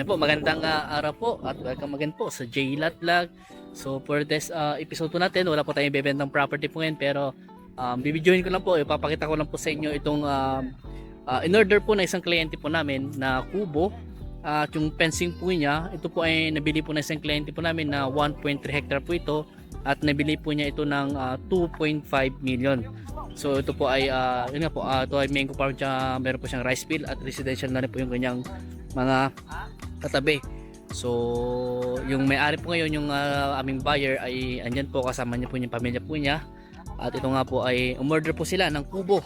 Ayan po, magandang araw po at welcome again po sa JLAT Vlog. So for this episode po natin, wala po tayong ibebentang property po ngayon, pero bibidyoin ko lang po, ipapakita ko lang po sa inyo itong in-order po na isang kliyente po namin na kubo. At yung fencing po niya, ito po ay nabili po na isang kliyente po namin na 1.3 hectare po ito, at nabili po niya ito ng 2.5 million. So ito po ay yun nga po, ito ay mango farm, meron po siyang rice field at residential na rin po yung kanyang mga katabi. So yung may-ari po ngayon, yung aming buyer, ay andyan po, kasama niya po yung pamilya po niya. At ito nga po ay umorder po sila ng kubo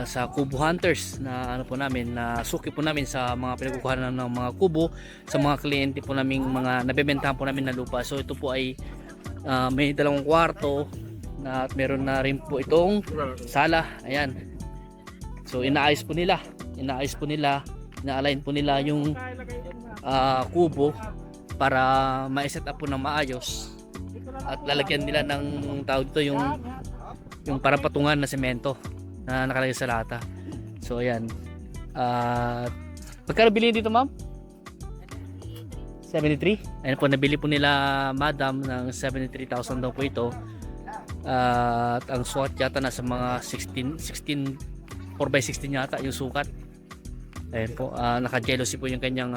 sa Kubo Hunters na ano po namin, na suki po namin sa mga pinagkukuhanan ng mga kubo sa mga kliyente po naming mga nabebentahan po namin na lupa. So ito po ay may dalawang kwarto na, at meron na rin po itong sala. Ayan. So inaayos po nila, ina-align po nila yung kubo para ma-set up po ng maayos, at lalagyan nila ng tawag dito, yung parang patungan na semento na nakalagay sa lata. So ayan. Pagkano bilhin dito, ma'am? 73. Ayan po, nabili po nila madam ng 73,000 daw po ito. At ang SWOT yata nasa mga 16 4x16 yata yung sukat. Ayan po, naka-jealousy po yung kanyang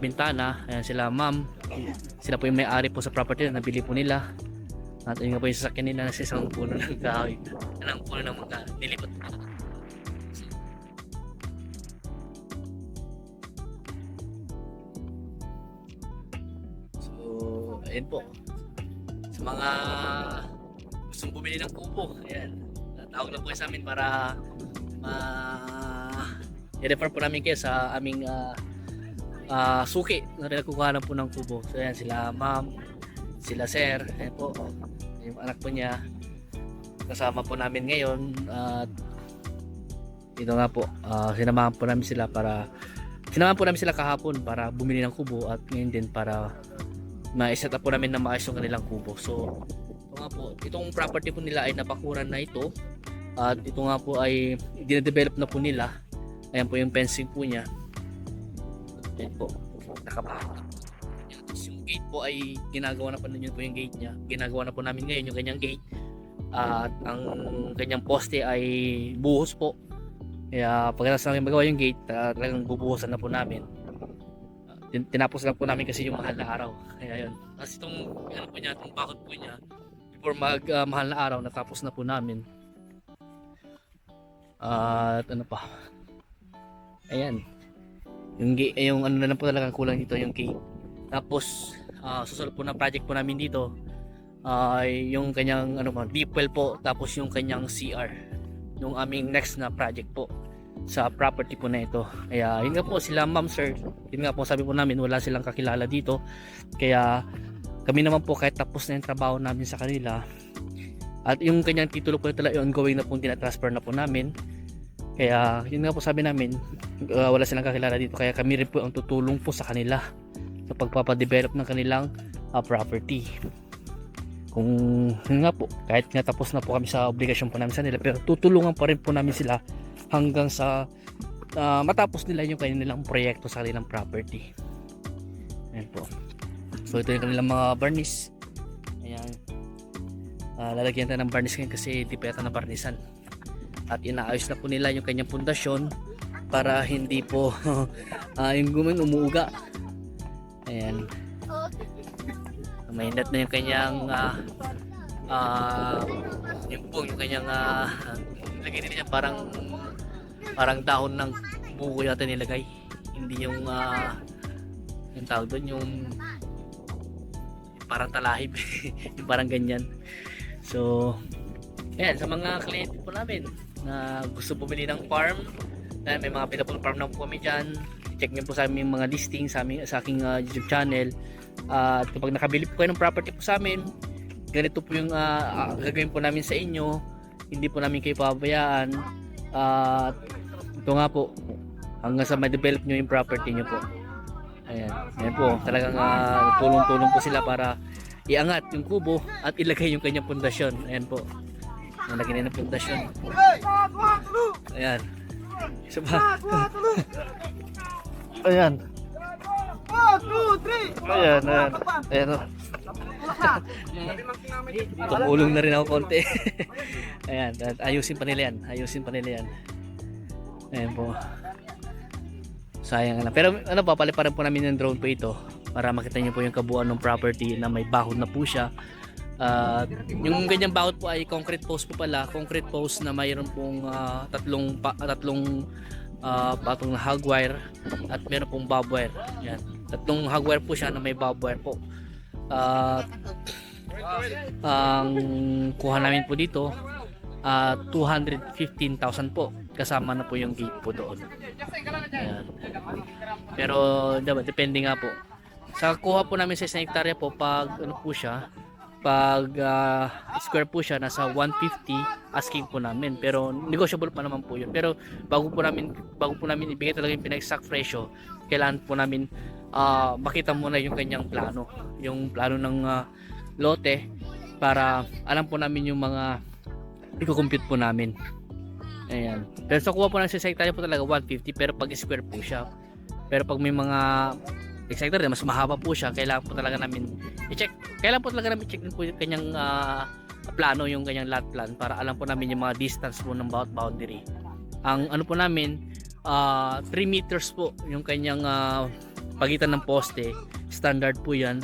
bintana. Ayan sila ma'am, sila po yung may-ari po sa property na nabili po nila. At yun nga po yung sasakyan nila, nasa isang puno ng kahoy, ng puno ng mga nilipat. So ayan po, sa mga gustong bumili ng kubo, ayan, tawag na po sa amin para i-refer po namin kayo sa aming suki na nagkukuha po ng kubo. So ayan sila ma'am, sila sir, ayan po yung anak po niya, kasama po namin ngayon. At ito nga po, sinamahan po namin sila kahapon para bumili ng kubo, at ngayon din para ma-set up po namin na maayos yung kanilang kubo. So ito nga po, itong property po nila ay napakuran na ito, at ito nga po ay dine-develop na po nila. Ayan po yung fencing po niya. Ayan po, nakabahan. Yung gate po ay ginagawa na po ninyo po yung gate niya. Ginagawa na po namin ngayon yung kanyang gate. At ang kanyang poste ay buhos po. Kaya pagkatapos namin magawa yung gate, talagang bubuhosan na po namin. Tinapos lang po namin kasi yung mahal na araw. Kaya yun. Kasi itong ano po niya, itong bakod po niya, before mahal na araw, natapos na po namin. At ano pa, ayan, yung ano na lang po talagang kulang dito, yung gate. Tapos susunod po na project po namin dito ay yung kanyang ano po, deep well po, tapos yung kanyang CR, yung aming next na project po sa property po na ito. Kaya yun nga po, sila ma'am sir, yun nga po sabi po namin, wala silang kakilala dito, kaya kami naman po, kahit tapos na yung trabaho namin sa kanila, at yung kanyang titulo po nila ongoing na po, tinatransfer na po namin. Kaya yun nga po sabi namin, wala silang kakilala dito, kaya kami rin po ang tutulong po sa kanila sa pagpapadevelop ng kanilang property. Kung yun nga po, kahit nga tapos na po kami sa obligasyon po namin sa nila, pero tutulungan pa rin po namin sila hanggang sa matapos nila yung kanilang proyekto sa kanilang property. Ayan po. So ito yung kanilang mga varnish. Ayan. Lalagyan tayo ng varnish ngayon kasi di pa yata na barnisan. At inaayos na po nila yung kanyang pundasyon para hindi po yung gumin umuuga. Ayan. Mainit na yung kanyang yung kanyang nilagay nila parang dahon ng buko yata nilagay. Hindi yung tawag doon, yung parang talahib. Yung parang ganyan. So ayan, sa mga kliyente po namin na gusto bumili ng farm, na may mga pinapul farm na po kami dyan, check nyo po sa aming mga listing sa aking YouTube channel. At kapag nakabili po kayo ng property po sa amin, ganito po yung gagawin po namin sa inyo, hindi po namin kayo pababayaan. At ito nga po, hanggang sa ma-develop nyo yung property nyo po. Ayan, ayan po, talagang tulong-tulong po sila para iangat yung kubo at ilagay yung kanyang pundasyon. Ayan po, nalagyan na ng pundasyon. Ayan, isa pa. Ayan. 1, 2, 3. Ayan, ayan. Ayan o. Tumulong na rin ako konti. Ayan, at ayusin pa nila yan. Ayusin pa nila yan. Ayan po. Sayang lang. Pero ano pa, paliparan po namin yung drone po ito para makita niyo po yung kabuuan ng property na may bahod na po siya. Yung ganyang bahod po ay concrete post po pala. Concrete post na mayroon pong tatlong patong na hog wire at meron pong bob wire. Yan. Tatlong hog wire po siya na may bob wire po. Ang kuha namin po dito 215,000 po, kasama na po yung gate po doon. Ayan. Pero diba, depende nga po sa kuha po namin sa isang hektarya po. Pag ano po siya, pag square po siya, nasa 150 asking po namin, pero negotiable pa naman po yun. Pero bago po namin ibigay talaga yung pinag-exact presyo, kailangan po namin makita muna yung kanyang plano, yung plano ng lote, para alam po namin yung mga i-compute po namin. Ayan. Pero sa kuha po ng hektarya po talaga 150, pero pag square po siya. Pero pag may mga hektarya mas mahaba po siya, kailangan po talaga namin i-check. Kailangan po talaga namin i-check din po yung kanyang plano, yung kanyang lot plan, para alam po namin yung mga distance po ng bawat boundary. Ang ano po namin, 3 meters po yung kanyang pagitan ng poste, standard po yan.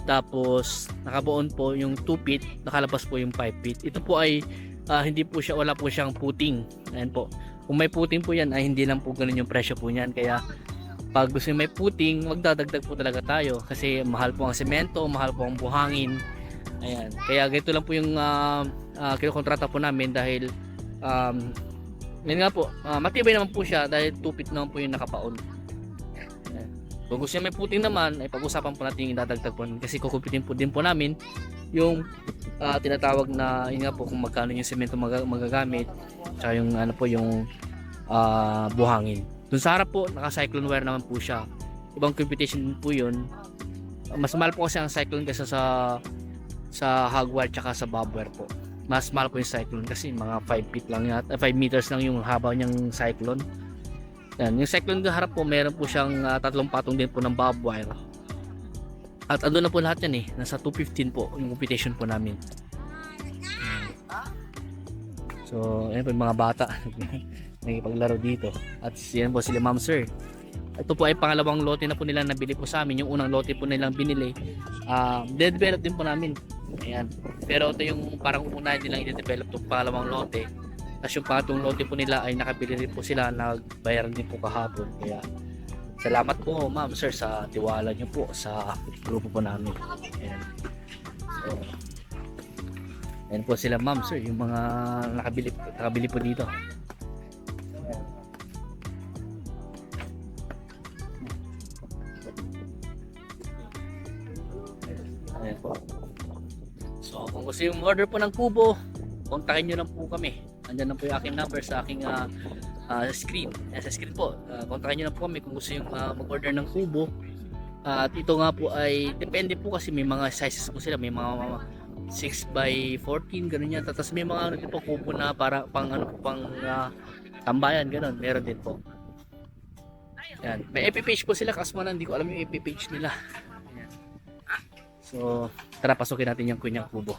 Tapos nakabuon po yung 2 feet, nakalabas po yung 5 feet. Ito po ay hindi po siya, wala po siyang puting. Ayan po. Kung may puting po yan, ay hindi lang po ganun yung presyo po niyan. Kaya pag gusto may puting, magdadagdag po talaga tayo kasi mahal po ang semento, mahal po ang buhangin. Ayan. Kaya ganito lang po yung kinokontrata po namin, dahil yun nga po, matibay naman po siya dahil 2 feet naman po yung nakapaon. Ayan. Kung gusto may puting naman, ay pag-usapan po natin yung dadagdag po, kasi kukumpitin po din po namin yung tinatawag na, yun nga po, kung magkano yung semento magagamit, tsaka yung ano po, yung buhangin. Dun sa harap po, naka-cyclone wire naman po siya. Ibang computation po yun. Mas mahal po kasi ang cyclone kaysa sa hog wire tsaka sa bob wire po. Mas mahal po yung cyclone kasi mga 5 feet lang yata, 5 meters lang yung haba niyang cyclone. Yan, yung cyclone sa harap po, meron po siyang tatlong patong din po ng bob wire. At andun na po lahat yan nasa 215 po yung computation po namin. So, ayan po yung mga bata nakipaglaro dito. At yan po sila Ma'am Sir. Ito po ay pangalawang lote na po nila nabili po sa amin. Yung unang lote po nilang binili, de-develop din po namin. Ayan. Pero ito yung parang una nilang i-develop itong pangalawang lote. Tapos yung pangatong lote po nila ay nakabili rin po sila, nagbayaran din po kahapon. Kaya salamat po Ma'am Sir sa tiwala nyo po sa grupo po namin. Ayan. So, ayan po sila Ma'am Sir, yung mga nakabili po dito. Ayan po. So kung gusto yung order po ng kubo, kontakin nyo lang po kami. Andyan lang po yung aking number sa aking screen. Sa screen po, kontakin nyo lang po kami kung gusto yung mag-order ng kubo. At ito nga po ay depende po kasi may mga sizes po sila, may mga 6x14 ganun yan. Tapos may mga ano din po, kubo na para pang tambayan, ganun, meron din po. Yan. May FB page po sila, kaso man hindi ko alam yung FB page nila. Yan. So tara, pasukin natin yung kunyang kubo.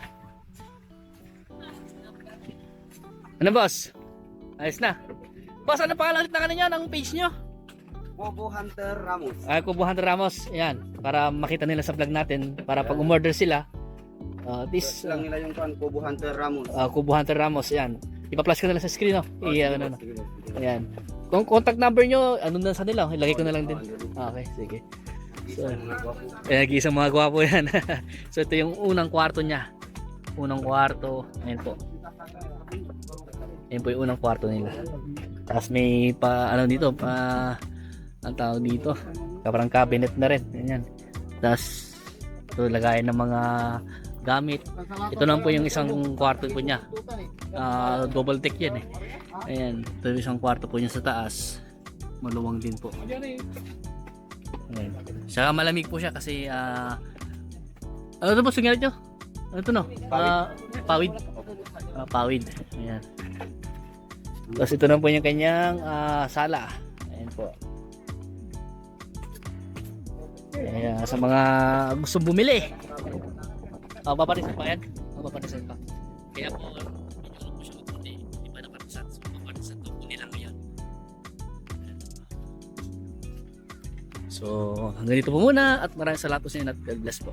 Ano boss? Ayos na. Boss, ano pangalan ulit na kanina ng page nyo? Kubo Hunter Ramos. Kubo Hunter Ramos. Ayan, para makita nila sa vlog natin, para pag umorder sila, this lang nila yung Kubo Hunter Ramos. Kubo Hunter Ramos, ayan. Ipa-flash ko na lang sa screen, no? Ano. Ayan. Kung contact number nyo, ano na sa nila, ilagay ko na lang din. Okay, sige. So, isang mga gwapo yan. So ito yung unang kwarto niya. Unang kwarto, ayan po. Ayan po yung unang kwarto nila. Tapos may ano dito, ang tawag dito, parang cabinet na rin. Ayan. Tapos ito, lagayan ng mga gamit. Ito lang po yung isang kwarto po niya. Double deck yan Ayan. Ito yung isang kwarto po niya sa taas. Maluwang din po. Ayan. Saka malamig po siya kasi ano ito po singalit nyo? Ano ito no? Pawid. Pawid. Ayan. Tapos ito na po yung kanyang sala. Ayan po. Kaya sa mga gustong bumili, paparisan pa yan. Paparisan pa. Kaya po, medyo po siya mabuti. Di ba naparisan? So, paparisan to po nila ngayon. So, hanggang dito po muna at maraming salamat po sa inyo at God bless po.